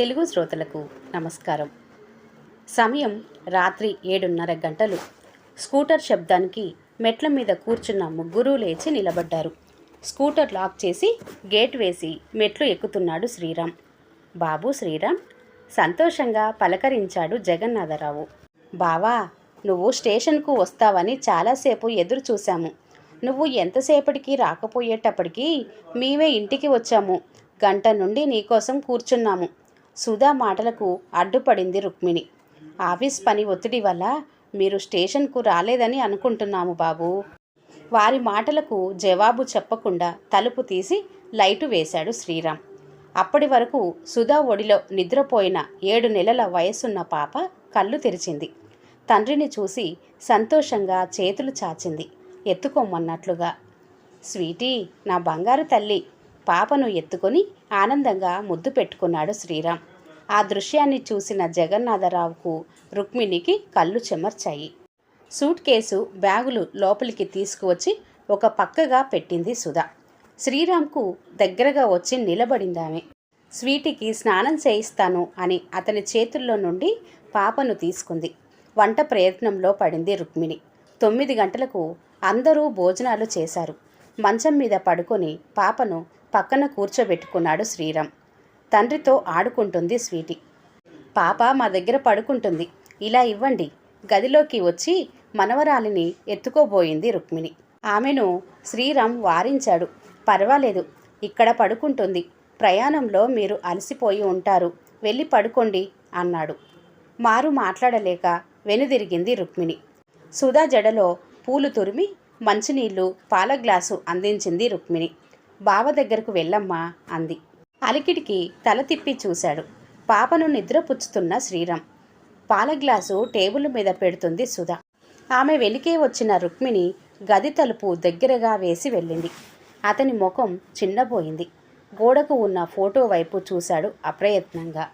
తెలుగు శ్రోతలకు నమస్కారం. సమయం రాత్రి 7:30 గంటలు. స్కూటర్ శబ్దానికి మెట్ల మీద కూర్చున్న ముగ్గురూ లేచి నిలబడ్డారు. స్కూటర్ లాక్ చేసి గేట్ వేసి మెట్లు ఎక్కుతున్నాడు శ్రీరామ్. బాబు శ్రీరామ్, సంతోషంగా పలకరించాడు జగన్నాథరావు. బావా, నువ్వు స్టేషన్కు వస్తావని చాలాసేపు ఎదురు చూశాము. నువ్వు ఎంతసేపటికి రాకపోయేటప్పటికీ మేమే ఇంటికి వచ్చాము. గంట నుండి నీకోసం కూర్చున్నాము. సుధా మాటలకు అడ్డుపడింది రుక్మిణి. ఆఫీస్ పని ఒత్తిడి వల్ల మీరు స్టేషన్కు రాలేదని అనుకుంటున్నాము బాబు. వారి మాటలకు జవాబు చెప్పకుండా తలుపు తీసి లైటు వేశాడు శ్రీరామ్. అప్పటి వరకు సుధా ఒడిలో నిద్రపోయిన 7 నెలల వయసున్న పాప కళ్ళు తెరిచింది. తండ్రిని చూసి సంతోషంగా చేతులు చాచింది, ఎత్తుకోమన్నట్లుగా. స్వీటీ, నా బంగారు తల్లి. పాపను ఎత్తుకొని ఆనందంగా ముద్దు పెట్టుకున్నాడు శ్రీరామ్. ఆ దృశ్యాన్ని చూసిన జగన్నాథరావుకు రుక్మిణికి కళ్ళు చెమర్చాయి. సూట్ కేసు, బ్యాగులు లోపలికి తీసుకువచ్చి ఒక పక్కగా పెట్టింది సుధా. శ్రీరామ్కు దగ్గరగా వచ్చి నిలబడిందామె. స్వీటీకి స్నానం చేయిస్తాను అని అతని చేతుల్లో నుండి పాపను తీసుకుంది. వంట ప్రయత్నంలో పడింది రుక్మిణి. 9 గంటలకు అందరూ భోజనాలు చేశారు. మంచం మీద పడుకొని పాపను పక్కన కూర్చోబెట్టుకున్నాడు శ్రీరామ్. తండ్రితో ఆడుకుంటుంది స్వీటీ. పాప మా దగ్గర పడుకుంటుంది, ఇలా ఇవ్వండి. గదిలోకి వచ్చి మనవరాలిని ఎత్తుకోబోయింది రుక్మిణి. ఆమెను శ్రీరామ్ వారించాడు. పర్వాలేదు, ఇక్కడ పడుకుంటుంది. ప్రయాణంలో మీరు అలసిపోయి ఉంటారు, వెళ్ళి పడుకోండి అన్నాడు. మారు మాట్లాడలేక వెనుదిరిగింది రుక్మిణి. సుధా జడలో పూలు తురిమి మంచినీళ్లు, పాల గ్లాసు అందించింది రుక్మిణి. బావ దగ్గరకు వెళ్ళమ్మా అంది. అలికిడికి తల తిప్పి చూశాడు. పాపను నిద్రపుచ్చుతున్న శ్రీరామ్. పాల గ్లాసు టేబుల్ మీద పెడుతుంది సుధా. ఆమె వెనుకే వచ్చిన రుక్మిణి గది తలుపు దగ్గరగా వేసి వెళ్ళింది. అతని ముఖం చిన్నబోయింది. గోడకు ఉన్న ఫోటో వైపు చూశాడు అప్రయత్నంగా.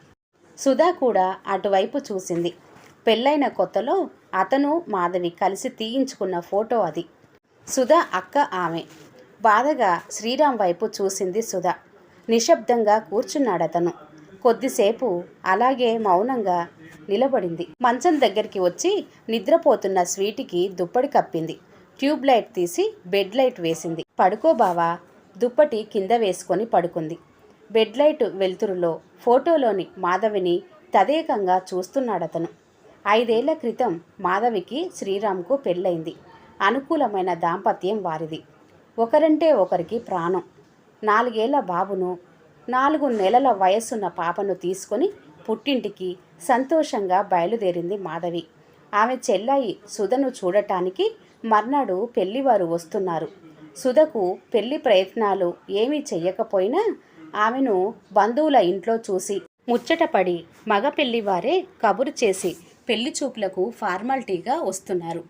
సుధా కూడా అటువైపు చూసింది. పెళ్ళైన కొత్తలో అతను మాధవి కలిసి తీయించుకున్న ఫోటో అది. సుధా అక్క ఆమె. బాధగా శ్రీరామ్ వైపు చూసింది సుధా. నిశ్శబ్దంగా కూర్చున్నాడతను. కొద్దిసేపు అలాగే మౌనంగా నిలబడింది. మంచం దగ్గరికి వచ్చి నిద్రపోతున్న స్వీటీకి దుప్పటి కప్పింది. ట్యూబ్ లైట్ తీసి బెడ్ లైట్ వేసింది. పడుకో బావా. దుప్పటి కింద వేసుకొని పడుకుంది. బెడ్ లైట్ వెలుతురులో ఫోటోలోని మాధవిని తదేకంగా చూస్తున్నాడతను. 5 ఏళ్ల క్రితం మాధవికి శ్రీరామ్కు పెళ్ళైంది. అనుకూలమైన దాంపత్యం వారిది. ఒకరంటే ఒకరికి ప్రాణం. 4 ఏళ్ల బాబును, 4 నెలల వయసున్న పాపను తీసుకొని పుట్టింటికి సంతోషంగా బయలుదేరింది మాధవి. ఆమె చెల్లాయి సుధను చూడటానికి మర్నాడు పెళ్లివారు వస్తున్నారు. సుధకు పెళ్లి ప్రయత్నాలు ఏమీ చెయ్యకపోయినా ఆమెను బంధువుల ఇంట్లో చూసి ముచ్చటపడి మగ పెళ్లివారే కబురు చేసి పెళ్లి చూపులకు ఫార్మాలిటీగా వస్తున్నారు.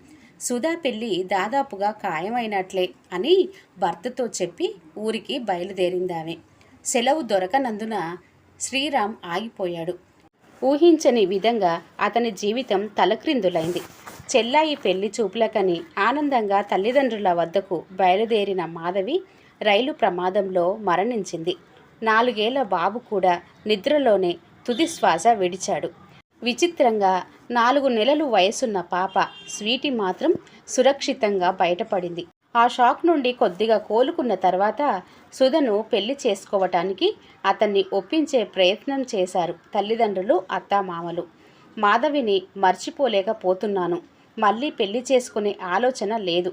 సుధా పెళ్లి దాదాపుగా ఖాయమైనట్లే అని భర్తతో చెప్పి ఊరికి బయలుదేరిందామె. సెలవు దొరకనందున శ్రీరామ్ ఆగిపోయాడు. ఊహించని విధంగా అతని జీవితం తలక్రిందులైంది. చెల్లాయి పెళ్లి చూపులకని ఆనందంగా తల్లిదండ్రుల వద్దకు బయలుదేరిన మాధవి రైలు ప్రమాదంలో మరణించింది. 4 ఏళ్ల బాబు కూడా నిద్రలోనే తుది శ్వాస విడిచాడు. విచిత్రంగా 4 నెలలు వయసున్న పాప స్వీటీ మాత్రం సురక్షితంగా బయటపడింది. ఆ షాక్ నుండి కొద్దిగా కోలుకున్న తర్వాత సుధను పెళ్లి చేసుకోవటానికి అతన్ని ఒప్పించే ప్రయత్నం చేశారు తల్లిదండ్రులు, అత్తామామలు. మాధవిని మర్చిపోలేకపోతున్నాను, మళ్ళీ పెళ్లి చేసుకునే ఆలోచన లేదు.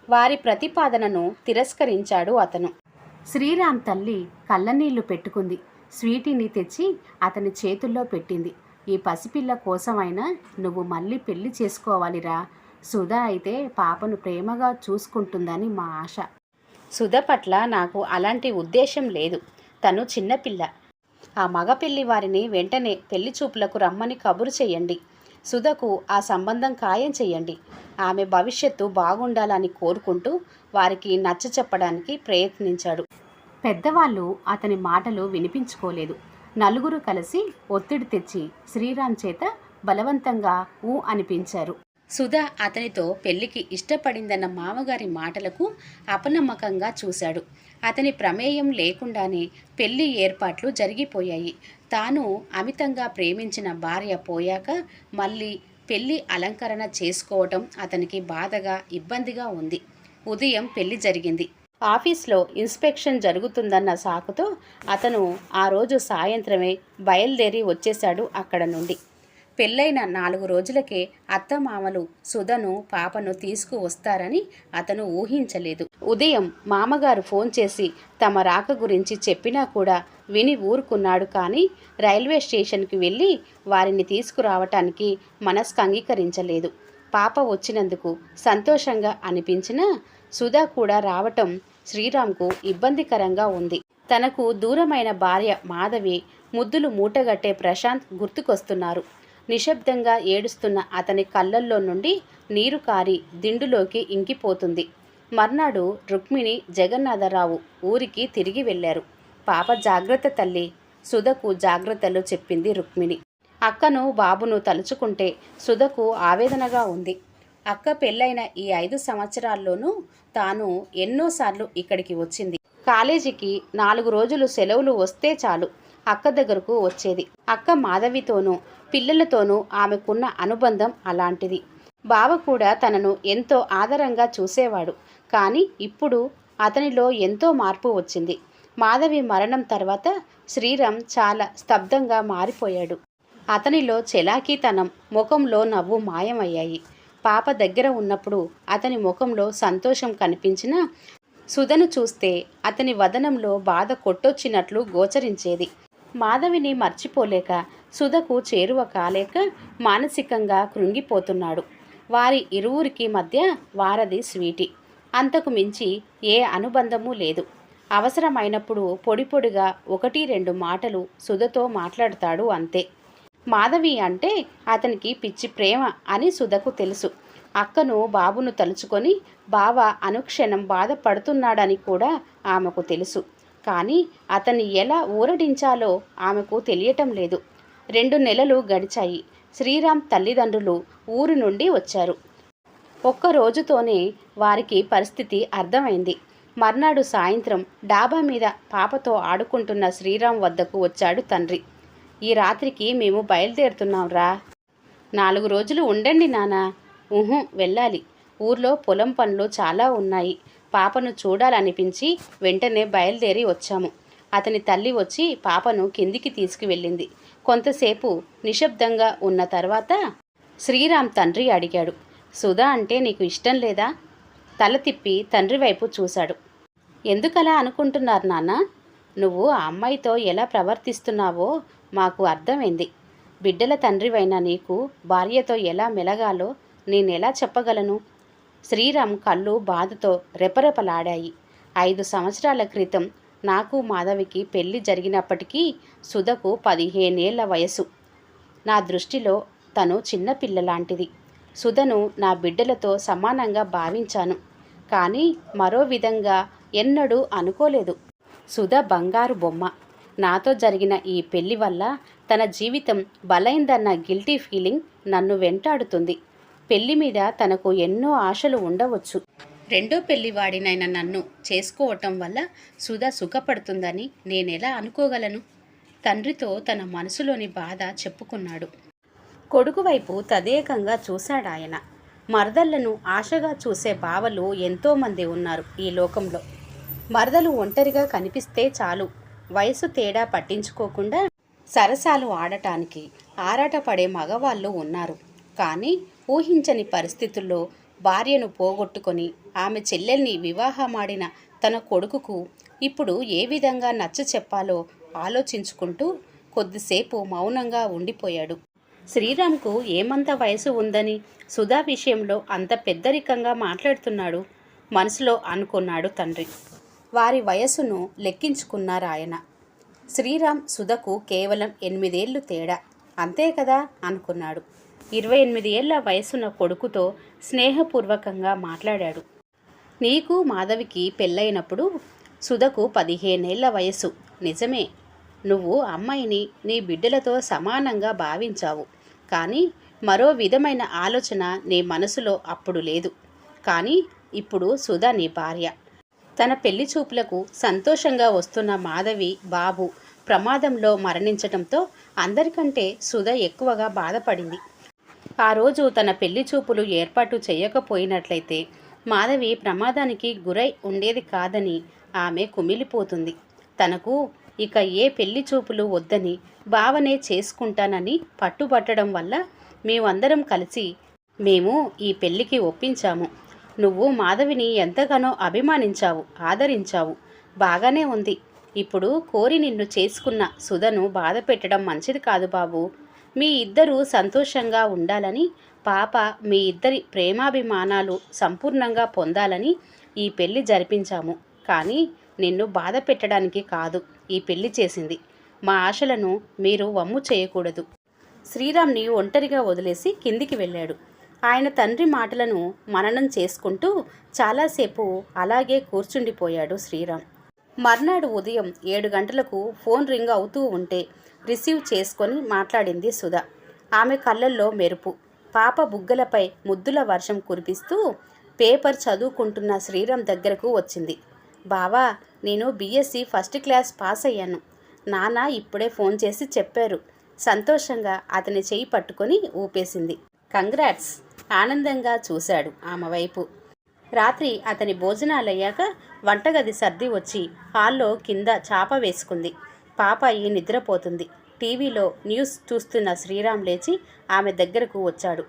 వారి ప్రతిపాదనను తిరస్కరించాడు అతను. శ్రీరామ్ తల్లి కళ్ళనీళ్లు పెట్టుకుంది. స్వీటీని తెచ్చి అతని చేతుల్లో పెట్టింది. ఈ పసిపిల్ల కోసమైనా నువ్వు మళ్ళీ పెళ్లి చేసుకోవాలిరా. సుధా అయితే పాపను ప్రేమగా చూసుకుంటుందని మా ఆశ. సుధ పట్ల నాకు అలాంటి ఉద్దేశం లేదు. తను చిన్నపిల్ల. ఆ మగ పెళ్లి వారిని వెంటనే పెళ్లి చూపులకు రమ్మని కబురు చెయ్యండి. సుధకు ఆ సంబంధం ఖాయం చెయ్యండి. ఆమె భవిష్యత్తు బాగుండాలని కోరుకుంటూ వారికి నచ్చ చెప్పడానికి ప్రయత్నించాడు. పెద్దవాళ్ళు అతని మాటలు వినిపించుకోలేదు. నలుగురు కలిసి ఒత్తిడి తెచ్చి శ్రీరామ్ చేత బలవంతంగా ఊ అనిపించారు. సుధా అతనితో పెళ్లికి ఇష్టపడిందన్న మామగారి మాటలకు అపనమ్మకంగా చూశాడు. అతని ప్రమేయం లేకుండానే పెళ్లి ఏర్పాట్లు జరిగిపోయాయి. తాను అమితంగా ప్రేమించిన భార్య పోయాక మళ్ళీ పెళ్లి అలంకరణ చేసుకోవటం అతనికి బాధగా ఇబ్బందిగా ఉంది. ఉదయం పెళ్లి జరిగింది. ఆఫీస్లో ఇన్స్పెక్షన్ జరుగుతుందన్న సాకుతో అతను ఆ రోజు సాయంత్రమే బయలుదేరి వచ్చేశాడు అక్కడ నుండి. పెళ్ళైన 4 రోజులకే అత్తమామలు సుధను పాపను తీసుకువస్తారని అతను ఊహించలేదు. ఉదయం మామగారు ఫోన్ చేసి తమ రాక గురించి చెప్పినా కూడా విని ఊరుకున్నాడు. కానీ రైల్వే స్టేషన్కి వెళ్ళి వారిని తీసుకురావటానికి మనస్సు అంగీకరించలేదు. పాప వచ్చినందుకు సంతోషంగా అనిపించినా సుధా కూడా రావటం శ్రీరామ్కు ఇబ్బందికరంగా ఉంది. తనకు దూరమైన భార్య మాధవి, ముద్దులు మూటగట్టే ప్రశాంత్ గుర్తుకొస్తున్నారు. నిశ్శబ్దంగా ఏడుస్తున్న అతని కళ్ళల్లో నుండి నీరు కారి దిండులోకి ఇంకిపోతుంది. మర్నాడు రుక్మిణి, జగన్నాథరావు ఊరికి తిరిగి వెళ్లారు. పాప జాగ్రత్త తల్లి, సుధకు జాగ్రత్తలు చెప్పింది రుక్మిణి. అక్కను బాబును తలుచుకుంటే సుధకు ఆవేదనగా ఉంది. అక్క పెళ్ళైన ఈ 5 సంవత్సరాల్లోనూ తాను ఎన్నోసార్లు ఇక్కడికి వచ్చింది. కాలేజీకి 4 రోజులు సెలవులు వస్తే చాలు అక్క దగ్గరకు వచ్చేది. అక్క మాధవితోనూ పిల్లలతోనూ ఆమెకున్న అనుబంధం అలాంటిది. బావ కూడా తనను ఎంతో ఆదరంగా చూసేవాడు. కానీ ఇప్పుడు అతనిలో ఎంతో మార్పు వచ్చింది. మాధవి మరణం తర్వాత శ్రీరామ్ చాలా స్తబ్దంగా మారిపోయాడు. అతనిలో చలాకీతనం, ముఖంలో నవ్వు మాయమయ్యాయి. పాప దగ్గర ఉన్నప్పుడు అతని ముఖంలో సంతోషం కనిపించినా సుధను చూస్తే అతని వదనంలో బాధ కొట్టొచ్చినట్లు గోచరించేది. మాధవిని మర్చిపోలేక, సుధకు చేరువ కాలేక మానసికంగా కృంగిపోతున్నాడు. వారి ఇరువురికి మధ్య వారధి స్వీటీ. అంతకు మించి ఏ అనుబంధమూ లేదు. అవసరమైనప్పుడు పొడి పొడిగా 1-2 మాటలు సుధతో మాట్లాడతాడు అంతే. మాధవి అంటే అతనికి పిచ్చి ప్రేమ అని సుధకు తెలుసు. అక్కను బాబును తలుచుకొని బావ అనుక్షణం బాధపడుతున్నాడని కూడా ఆమెకు తెలుసు. కానీ అతన్ని ఎలా ఊరడించాలో ఆమెకు తెలియటం లేదు. 2 నెలలు గడిచాయి. శ్రీరామ్ తల్లిదండ్రులు ఊరు నుండి వచ్చారు. ఒక్క రోజుతోనే వారికి పరిస్థితి అర్థమైంది. మర్నాడు సాయంత్రం డాబా మీద పాపతో ఆడుకుంటున్న శ్రీరామ్ వద్దకు వచ్చాడు తండ్రి. ఈ రాత్రికి మేము బయలుదేరుతున్నాంరా. 4 రోజులు ఉండండి నానా. వెళ్ళాలి. ఊర్లో పొలం పనులు చాలా ఉన్నాయి. పాపను చూడాలనిపించి వెంటనే బయలుదేరి వచ్చాము. అతని తల్లి వచ్చి పాపను కిందికి తీసుకువెళ్ళింది. కొంతసేపు నిశ్శబ్దంగా ఉన్న తర్వాత శ్రీరామ్ తండ్రి అడిగాడు, సుధా అంటే నీకు ఇష్టం లేదా? తల తిప్పి తండ్రి వైపు చూశాడు. ఎందుకలా అనుకుంటున్నారు నాన్న? నువ్వు ఆ అమ్మాయితో ఎలా ప్రవర్తిస్తున్నావో మాకు అర్థమైంది. బిడ్డల తండ్రివైన నీకు భార్యతో ఎలా మెలగాలో నేనెలా చెప్పగలను? శ్రీరామ్ కళ్ళు బాధతో రెపరెపలాడాయి. 5 సంవత్సరాల క్రితం నాకు మాధవికి పెళ్లి జరిగినప్పటికీ సుధకు 15 ఏళ్ల వయసు. నా దృష్టిలో తను చిన్నపిల్లలాంటిది. సుధను నా బిడ్డలతో సమానంగా భావించాను. కానీ మరో విధంగా ఎన్నడూ అనుకోలేదు. సుధ బంగారు బొమ్మ. నాతో జరిగిన ఈ పెళ్లి వల్ల తన జీవితం బలైందన్న గిల్టీ ఫీలింగ్ నన్ను వెంటాడుతుంది. పెళ్లి మీద తనకు ఎన్నో ఆశలు ఉండవచ్చు. 2వ పెళ్లివాడినైన నన్ను చేసుకోవటం వల్ల సుధ సుఖపడుతుందని నేనెలా అనుకోగలను? తండ్రితో తన మనసులోని బాధ చెప్పుకున్నాడు. కొడుకు వైపు తదేకంగా చూశాడాయన. మరదళ్లను ఆశగా చూసే బావలు ఎంతోమంది ఉన్నారు ఈ లోకంలో. మరదలు ఒంటరిగా కనిపిస్తే చాలు, వయసు తేడా పట్టించుకోకుండా సరసాలు ఆడటానికి ఆరాటపడే మగవాళ్ళు ఉన్నారు. కానీ ఊహించని పరిస్థితుల్లో భార్యను పోగొట్టుకొని ఆమె చెల్లెల్ని వివాహమాడిన తన కొడుకుకు ఇప్పుడు ఏ విధంగా నచ్చ చెప్పాలో ఆలోచించుకుంటూ కొద్దిసేపు మౌనంగా ఉండిపోయాడు. శ్రీరామ్కు ఏమంత వయసు ఉందని సుధా విషయంలో అంత పెద్దరికంగా మాట్లాడుతున్నాడు మనసులో అనుకున్నాడు తండ్రి. వారి వయస్సును లెక్కించుకున్నారాయన. శ్రీరామ్ సుధకు కేవలం 8 ఏళ్ళు తేడా, అంతే కదా అనుకున్నాడు. 28 ఏళ్ల వయసున్న కొడుకుతో స్నేహపూర్వకంగా మాట్లాడాడు. నీకు మాధవికి పెళ్ళైనప్పుడు సుధకు 15 ఏళ్ల వయసు. నిజమే, నువ్వు అమ్మాయిని నీ బిడ్డలతో సమానంగా భావించావు. కానీ మరో విధమైన ఆలోచన నీ మనసులో అప్పుడు లేదు. కానీ ఇప్పుడు సుధ నీ భార్య. తన పెళ్లి చూపులకు సంతోషంగా వస్తున్న మాధవి, బాబు ప్రమాదంలో మరణించటంతో అందరికంటే సుధ ఎక్కువగా బాధపడింది. ఆ రోజు తన పెళ్లి చూపులు ఏర్పాటు చేయకపోయినట్లయితే మాధవి ప్రమాదానికి గురై ఉండేది కాదని ఆమె కుమిలిపోతుంది. తనకు ఇక ఏ పెళ్లి చూపులు వద్దని భావనే చేసుకుంటానని పట్టుబట్టడం వల్ల మేమందరం కలిసి మేము ఈ పెళ్లికి ఒప్పించాము. నువ్వు మాధవిని ఎంతగానో అభిమానించావు, ఆదరించావు. బాగానే ఉంది. ఇప్పుడు కోరి నిన్ను చేసుకున్న సుధను బాధ పెట్టడం మంచిది కాదు బాబు. మీ ఇద్దరూ సంతోషంగా ఉండాలని, పాప మీ ఇద్దరి ప్రేమాభిమానాలు సంపూర్ణంగా పొందాలని ఈ పెళ్లి జరిపించాము. కానీ నిన్ను బాధ పెట్టడానికి కాదు ఈ పెళ్లి చేసింది. మా ఆశలను మీరు వమ్ము చేయకూడదు. శ్రీరామ్ని ఒంటరిగా వదిలేసి కిందికి వెళ్ళాడు. ఆయన తండ్రి మాటలను మననం చేసుకుంటూ చాలాసేపు అలాగే కూర్చుండిపోయాడు శ్రీరామ్. మర్నాడు ఉదయం 7 గంటలకు ఫోన్ రింగ్ అవుతూ ఉంటే రిసీవ్ చేసుకొని మాట్లాడింది సుధ. ఆమె కళ్ళల్లో మెరుపు. పాప బుగ్గలపై ముద్దుల వర్షం కురిపిస్తూ పేపర్ చదువుకుంటున్న శ్రీరామ్ దగ్గరకు వచ్చింది. బావా, నేను బీఎస్సీ ఫస్ట్ క్లాస్ పాస్ అయ్యాను. నాన్న ఇప్పుడే ఫోన్ చేసి చెప్పారు. సంతోషంగా అతని చెయ్యి పట్టుకొని ఊపేసింది. కంగ్రాట్స్! ఆనందంగా చూశాడు ఆమె వైపు. రాత్రి అతని భోజనాలయ్యాక వంటగది సర్ది వచ్చి హాల్లో కింద చాప వేసుకుంది. పాప నిద్రపోతుంది. టీవీలో న్యూస్ చూస్తున్న శ్రీరామ్ లేచి ఆమె దగ్గరకు వచ్చాడు.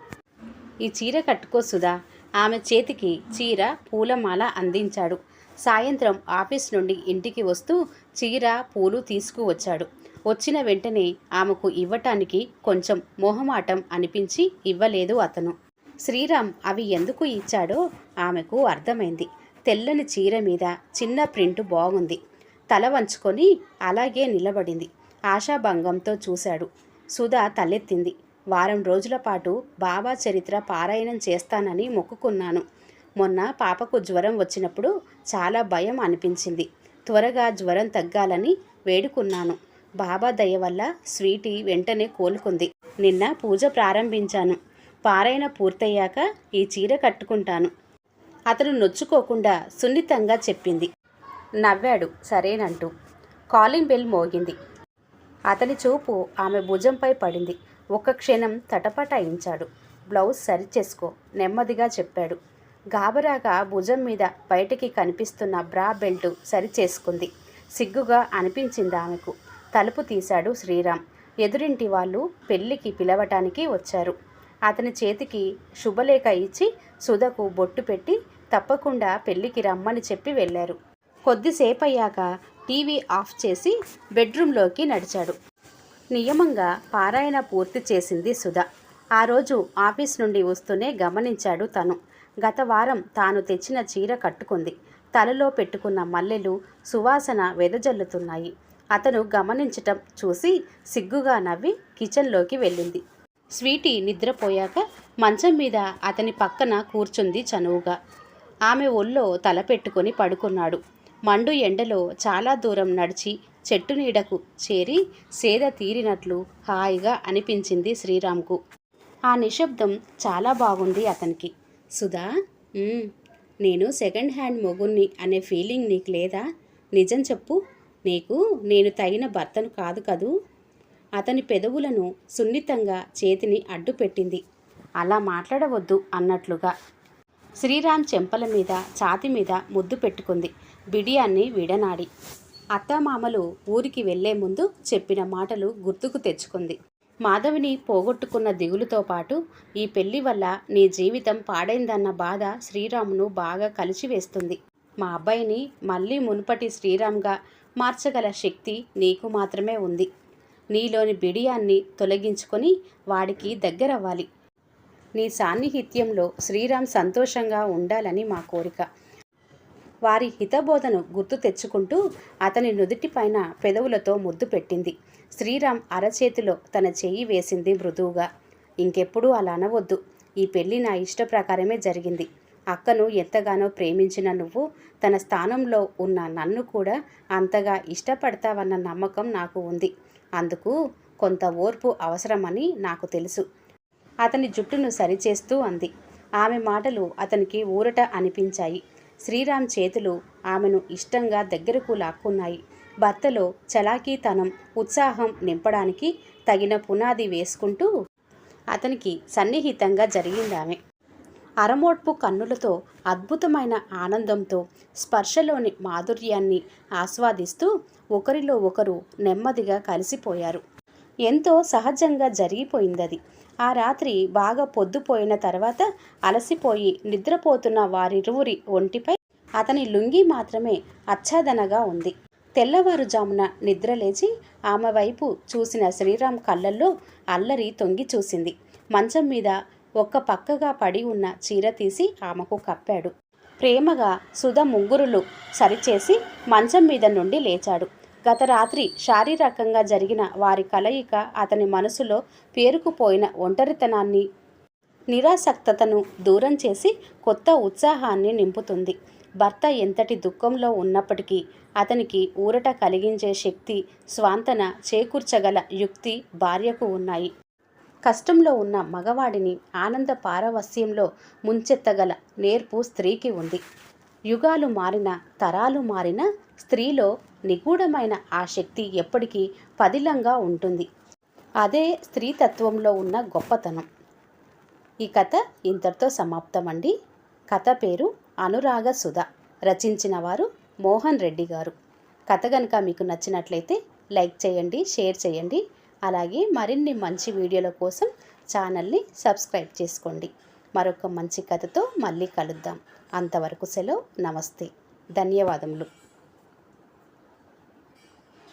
ఈ చీర కట్టుకో సుధా. ఆమె చేతికి చీర పూలమాల అందించాడు. సాయంత్రం ఆఫీస్ నుండి ఇంటికి వస్తూ చీర పూలు తీసుకువచ్చాడు. వచ్చిన వెంటనే ఆమెకు ఇవ్వటానికి కొంచెం మొహమాటం అనిపించి ఇవ్వలేదు అతను. శ్రీరామ్ అవి ఎందుకు ఇచ్చాడో ఆమెకు అర్థమైంది. తెల్లని చీర మీద చిన్న ప్రింటు బాగుంది. తల వంచుకొని అలాగే నిలబడింది. ఆశాభంగంతో చూశాడు. సుధా తలెత్తింది. వారం రోజుల పాటు బాబా చరిత్ర పారాయణం చేస్తానని మొక్కుకున్నాను. మొన్న పాపకు జ్వరం వచ్చినప్పుడు చాలా భయం అనిపించింది. త్వరగా జ్వరం తగ్గాలని వేడుకున్నాను. బాబా దయ వల్ల స్వీటీ వెంటనే కోలుకుంది. నిన్న పూజ ప్రారంభించాను. పారాయణ పూర్తయ్యాక ఈ చీర కట్టుకుంటాను. అతను నొచ్చుకోకుండా సున్నితంగా చెప్పింది. నవ్వాడు సరేనంటూ. కాలింగ్ బెల్ మోగింది. అతని చూపు ఆమె భుజంపై పడింది. ఒక్క క్షణం తటపటాయించాడు. బ్లౌజ్ సరిచేసుకో నెమ్మదిగా చెప్పాడు. గాబరాగా భుజం మీద బయటికి కనిపిస్తున్న బ్రా బెల్ట్ సరిచేసుకుంది. సిగ్గుగా అనిపించింది ఆమెకు. తలుపు తీశాడు శ్రీరామ్. ఎదురింటి వాళ్ళు పెళ్లికి పిలవటానికి వచ్చారు. అతని చేతికి శుభలేఖ ఇచ్చి సుధకు బొట్టు పెట్టి తప్పకుండా పెళ్లికి రమ్మని చెప్పి వెళ్ళారు. కొద్దిసేపయ్యాక టీవీ ఆఫ్ చేసి బెడ్రూంలోకి నడిచాడు. నియమంగా పారాయణ పూర్తి చేసింది సుధ. ఆ రోజు ఆఫీస్ నుండి వస్తూనే గమనించాడు తను. గత వారం తాను తెచ్చిన చీర కట్టుకుంది. తలలో పెట్టుకున్న మల్లెలు సువాసన వెదజల్లుతున్నాయి. అతను గమనించటం చూసి సిగ్గుగా నవ్వి కిచెన్లోకి వెళ్ళింది. స్వీటీ నిద్రపోయాక మంచం మీద అతని పక్కన కూర్చుంది చనువుగా. ఆమె ఒళ్ళో తల పెట్టుకొని పడుకున్నాడు. మండు ఎండలో చాలా దూరం నడిచి చెట్టు నీడకు చేరి సేద తీరినట్లు హాయిగా అనిపించింది శ్రీరామ్కు. ఆ నిశ్శబ్దం చాలా బాగుంది అతనికి. సుధా, నేను సెకండ్ హ్యాండ్ మొగుణ్ణి అనే ఫీలింగ్ నీకు లేదా? నిజం చెప్పు. నీకు నేను తగిన భర్తను కాదు కదూ? అతని పెదవులను సున్నితంగా చేతిని అడ్డుపెట్టింది. అలా మాట్లాడవద్దు అన్నట్లుగా. శ్రీరామ్ చెంపల మీద ఛాతి మీద ముద్దు పెట్టుకుంది బిడియాన్ని విడనాడి. అత్తామామలు ఊరికి వెళ్లే ముందు చెప్పిన మాటలు గుర్తుకు తెచ్చుకుంది. మాధవిని పోగొట్టుకున్న దిగులుతో పాటు ఈ పెళ్లి వల్ల నీ జీవితం పాడైందన్న బాధ శ్రీరామ్ను బాగా కలిచివేస్తుంది. మా అబ్బాయిని మళ్ళీ మునుపటి శ్రీరామ్గా మార్చగల శక్తి నీకు మాత్రమే ఉంది. నీలోని బిడియాన్ని తొలగించుకొని వాడికి దగ్గరవ్వాలి. నీ సాన్నిహిత్యంలో శ్రీరామ్ సంతోషంగా ఉండాలని మా కోరిక. వారి హితబోధను గుర్తు తెచ్చుకుంటూ అతని నుదుటిపైన పెదవులతో ముద్దు పెట్టింది. శ్రీరామ్ అరచేతిలో తన చెయ్యి వేసింది మృదువుగా. ఇంకెప్పుడూ అలా అనవద్దు. ఈ పెళ్లి నా ఇష్ట ప్రకారమే జరిగింది. అక్కను ఎంతగానో ప్రేమించిన నువ్వు తన స్థానంలో ఉన్న నన్ను కూడా అంతగా ఇష్టపడతావన్న నమ్మకం నాకు ఉంది. అందుకు కొంత ఓర్పు అవసరమని నాకు తెలుసు. అతని జుట్టును సరిచేస్తూ అంది. ఆమె మాటలు అతనికి ఊరట అనిపించాయి. శ్రీరామ్ చేతులు ఆమెను ఇష్టంగా దగ్గరకు లాక్కున్నాయి. భర్తలో చలాకీతనం, ఉత్సాహం నింపడానికి తగిన పునాది వేసుకుంటూ అతనికి సన్నిహితంగా జరిగిందామె. అరమోడ్పు కన్నులతో, అద్భుతమైన ఆనందంతో, స్పర్శలోని మాధుర్యాన్ని ఆస్వాదిస్తూ ఒకరిలో ఒకరు నెమ్మదిగా కలిసిపోయారు. ఎంతో సహజంగా జరిగిపోయిందది. ఆ రాత్రి బాగా పొద్దుపోయిన తర్వాత అలసిపోయి నిద్రపోతున్న వారిరువురి ఒంటిపై అతని లుంగీ మాత్రమే ఆచ్ఛాదనగా ఉంది. తెల్లవారుజామున నిద్రలేచి ఆమె వైపు చూసిన శ్రీరామ్ కళ్ళల్లో అల్లరి తొంగి చూసింది. మంచం మీద ఒక్క పక్కగా పడి ఉన్న చీర తీసి ఆమెకు కప్పాడు. ప్రేమగా సుధ ముంగురులు సరిచేసి మంచం మీద నుండి లేచాడు. గత రాత్రి శారీరకంగా జరిగిన వారి కలయిక అతని మనసులో పేరుకుపోయిన ఒంటరితనాన్ని, నిరాసక్తతను దూరం చేసి కొత్త ఉత్సాహాన్ని నింపుతుంది. భర్త ఎంతటి దుఃఖంలో ఉన్నప్పటికీ అతనికి ఊరట కలిగించే శక్తి, స్వాంతన చేకూర్చగల యుక్తి భార్యకు ఉన్నాయి. కష్టంలో ఉన్న మగవాడిని ఆనంద పారవస్యంలో ముంచెత్తగల నేర్పు స్త్రీకి ఉంది. యుగాలు మారిన, తరాలు మారిన స్త్రీలో నిగూఢమైన ఆ శక్తి ఎప్పటికీ పదిలంగా ఉంటుంది. అదే స్త్రీతత్వంలో ఉన్న గొప్పతనం. ఈ కథ ఇంతటితో సమాప్తమండి. కథ పేరు అనురాగ సుధ. రచించిన వారు మోహన్ రెడ్డి గారు. కథ కనుక మీకు నచ్చినట్లయితే లైక్ చేయండి, షేర్ చేయండి. అలాగే మరిన్ని మంచి వీడియోల కోసం ఛానల్ని సబ్స్క్రైబ్ చేసుకోండి. మరొక మంచి కథతో మళ్ళీ కలుద్దాం. అంతవరకు సెలవు. నమస్తే. ధన్యవాదములు.